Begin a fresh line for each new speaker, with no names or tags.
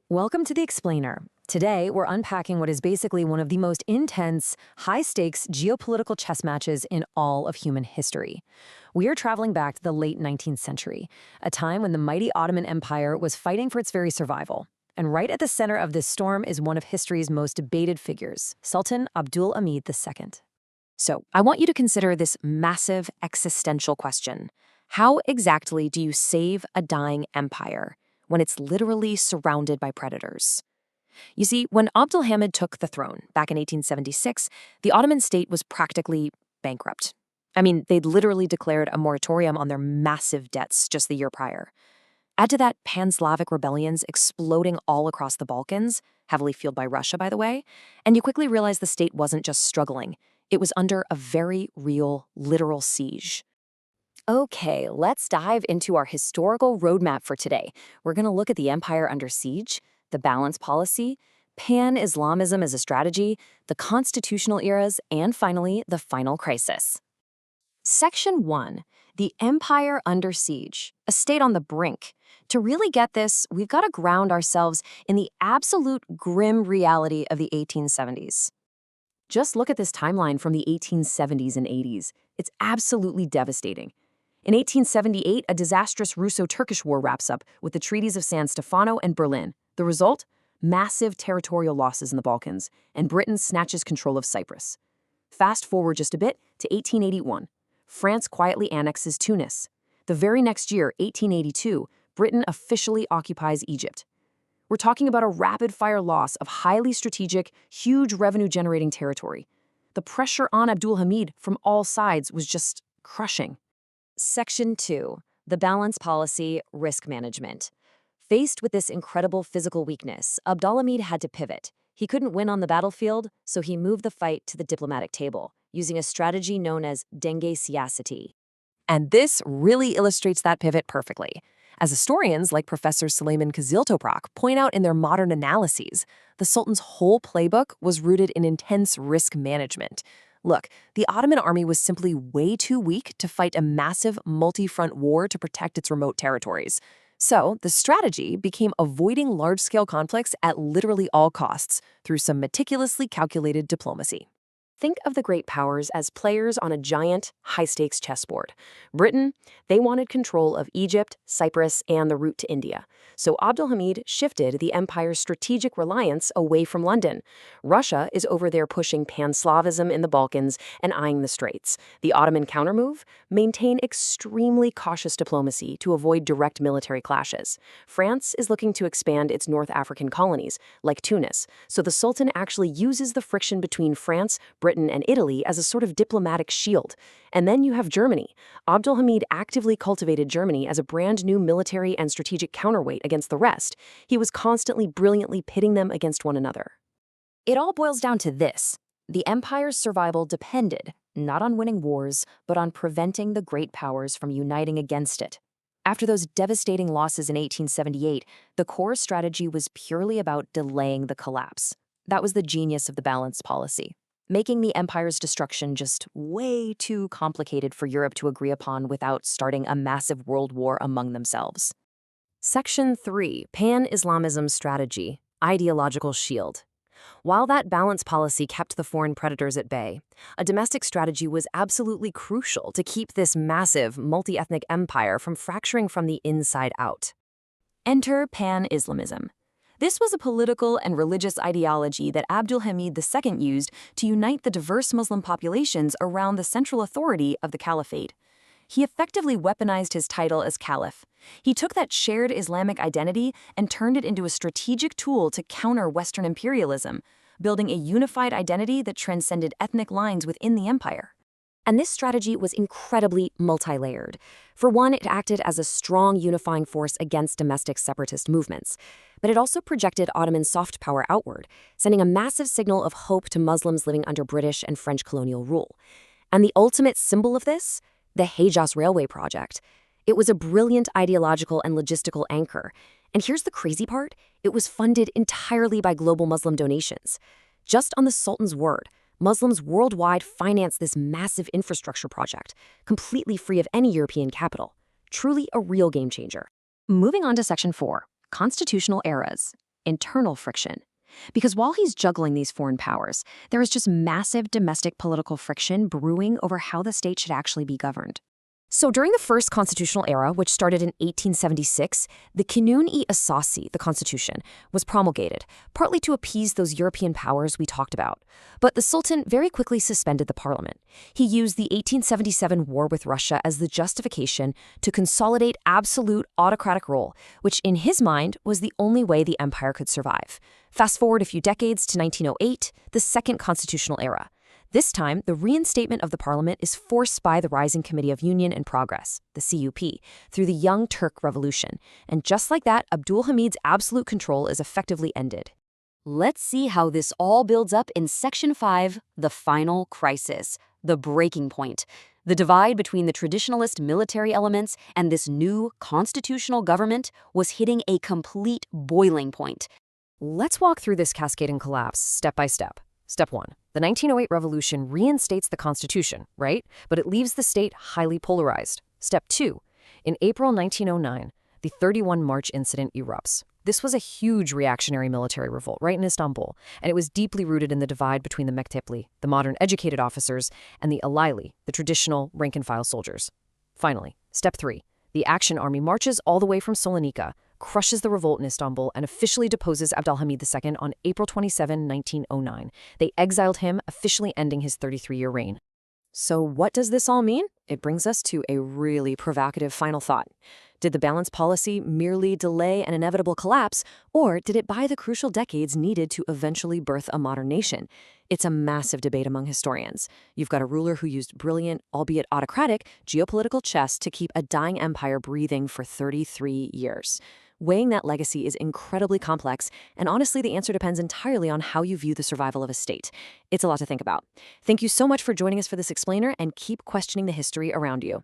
Welcome to The Explainer. Today, we're unpacking what is basically one of the most intense, high-stakes geopolitical chess matches in all of human history. We are traveling back to the late 19th century, a time when the mighty Ottoman Empire was fighting for its very survival. And right at the center of this storm is one of history's most debated figures, Sultan Abdulhamid II.
So, I want you to consider this massive existential question. How exactly do you save a dying empire when it's literally surrounded by predators? You see, when Abdulhamid took the throne back in 1876, the Ottoman state was practically bankrupt. I mean, they'd literally declared a moratorium on their massive debts just the year prior. Add to that pan-Slavic rebellions exploding all across the Balkans, heavily fueled by Russia, by the way, and you quickly realize the state wasn't just struggling. It was under a very real, literal siege. Okay, let's dive into our historical roadmap for today. We're going to look at the empire under siege, the balance policy, pan-Islamism as a strategy, the constitutional eras, and finally, the final crisis. Section 1. The empire under siege, a state on the brink. To really get this, we've got to ground ourselves in the absolute grim reality of the 1870s. Just look at this timeline from the 1870s and 80s. It's absolutely devastating. In 1878, a disastrous Russo-Turkish war wraps up with the treaties of San Stefano and Berlin. The result? Massive territorial losses in the Balkans, and Britain snatches control of Cyprus. Fast forward just a bit to 1881. France quietly annexes Tunis. The very next year, 1882, Britain officially occupies Egypt. We're talking about a rapid-fire loss of highly strategic, huge revenue-generating territory. The pressure on Abdulhamid from all sides was just crushing. Section 2. The balance policy, risk management. Faced with this incredible physical weakness, Abdulhamid had to pivot. He couldn't win on the battlefield, so he moved the fight to the diplomatic table, using a strategy known as denge siyasati. And this really illustrates that pivot perfectly. As historians like Professor Süleyman Kızıl Toprak point out in their modern analyses, the Sultan's whole playbook was rooted in intense risk management. Look, the Ottoman army was simply way too weak to fight a massive multi-front war to protect its remote territories. So, the strategy became avoiding large-scale conflicts at literally all costs through some meticulously calculated diplomacy. Think of the great powers as players on a giant, high-stakes chessboard. Britain, they wanted control of Egypt, Cyprus, and the route to India. So Abdulhamid shifted the empire's strategic reliance away from London. Russia is over there pushing pan-Slavism in the Balkans and eyeing the Straits. The Ottoman countermove? Maintain extremely cautious diplomacy to avoid direct military clashes. France is looking to expand its North African colonies, like Tunis. So the Sultan actually uses the friction between France, Britain, and Italy as a sort of diplomatic shield. And then you have Germany. Abdulhamid actively cultivated Germany as a brand new military and strategic counterweight against the rest. He was constantly brilliantly pitting them against one another. It all boils down to this. The empire's survival depended not on winning wars, but on preventing the great powers from uniting against it. After those devastating losses in 1878, the core strategy was purely about delaying the collapse. That was the genius of the balance policy, making the empire's destruction just way too complicated for Europe to agree upon without starting a massive world war among themselves. Section 3. Pan-Islamism Strategy, Ideological Shield. While that balance policy kept the foreign predators at bay, a domestic strategy was absolutely crucial to keep this massive, multi-ethnic empire from fracturing from the inside out. Enter Pan-Islamism. This was a political and religious ideology that Abdulhamid II used to unite the diverse Muslim populations around the central authority of the caliphate. He effectively weaponized his title as caliph. He took that shared Islamic identity and turned it into a strategic tool to counter Western imperialism, building a unified identity that transcended ethnic lines within the empire. And this strategy was incredibly multi-layered. For one, it acted as a strong unifying force against domestic separatist movements. But it also projected Ottoman soft power outward, sending a massive signal of hope to Muslims living under British and French colonial rule. And the ultimate symbol of this? The Hejaz Railway project. It was a brilliant ideological and logistical anchor. And here's the crazy part. It was funded entirely by global Muslim donations. Just on the Sultan's word, Muslims worldwide financed this massive infrastructure project, completely free of any European capital. Truly a real game changer. Moving on to Section 4, Constitutional Eras. internal friction. Because while he's juggling these foreign powers, there is just massive domestic political friction brewing over how the state should actually be governed. So during the first constitutional era, which started in 1876, the Kanun-i-Asasi, the Constitution, was promulgated, partly to appease those European powers we talked about. But the Sultan very quickly suspended the parliament. He used the 1877 war with Russia as the justification to consolidate absolute autocratic rule, which in his mind was the only way the empire could survive. Fast forward a few decades to 1908, the second constitutional era. This time, the reinstatement of the parliament is forced by the Rising Committee of Union and Progress, the CUP, through the Young Turk Revolution. And just like that, Abdulhamid's absolute control is effectively ended.
Let's see how this all builds up in Section 5, the final crisis, the breaking point. The divide between the traditionalist military elements and this new constitutional government was hitting a complete boiling point.
Let's walk through this cascading collapse step by step. Step 1. The 1908 revolution reinstates the Constitution, right? But it leaves the state highly polarized. Step 2. In April 1909, the 31 March incident erupts. This was a huge reactionary military revolt right in Istanbul, and it was deeply rooted in the divide between the Mektepli, the modern educated officers, and the Alayli, the traditional rank-and-file soldiers. Finally, Step 3. The Action Army marches all the way from Salonika, crushes the revolt in Istanbul, and officially deposes Abdulhamid II on April 27, 1909. They exiled him, officially ending his 33-year reign. So what does this all mean? It brings us to a really provocative final thought. Did the balanced policy merely delay an inevitable collapse, or did it buy the crucial decades needed to eventually birth a modern nation? It's a massive debate among historians. You've got a ruler who used brilliant, albeit autocratic, geopolitical chess to keep a dying empire breathing for 33 years. Weighing that legacy is incredibly complex, and honestly, the answer depends entirely on how you view the survival of a state. It's a lot to think about. Thank you so much for joining us for this explainer, and keep questioning the history around you.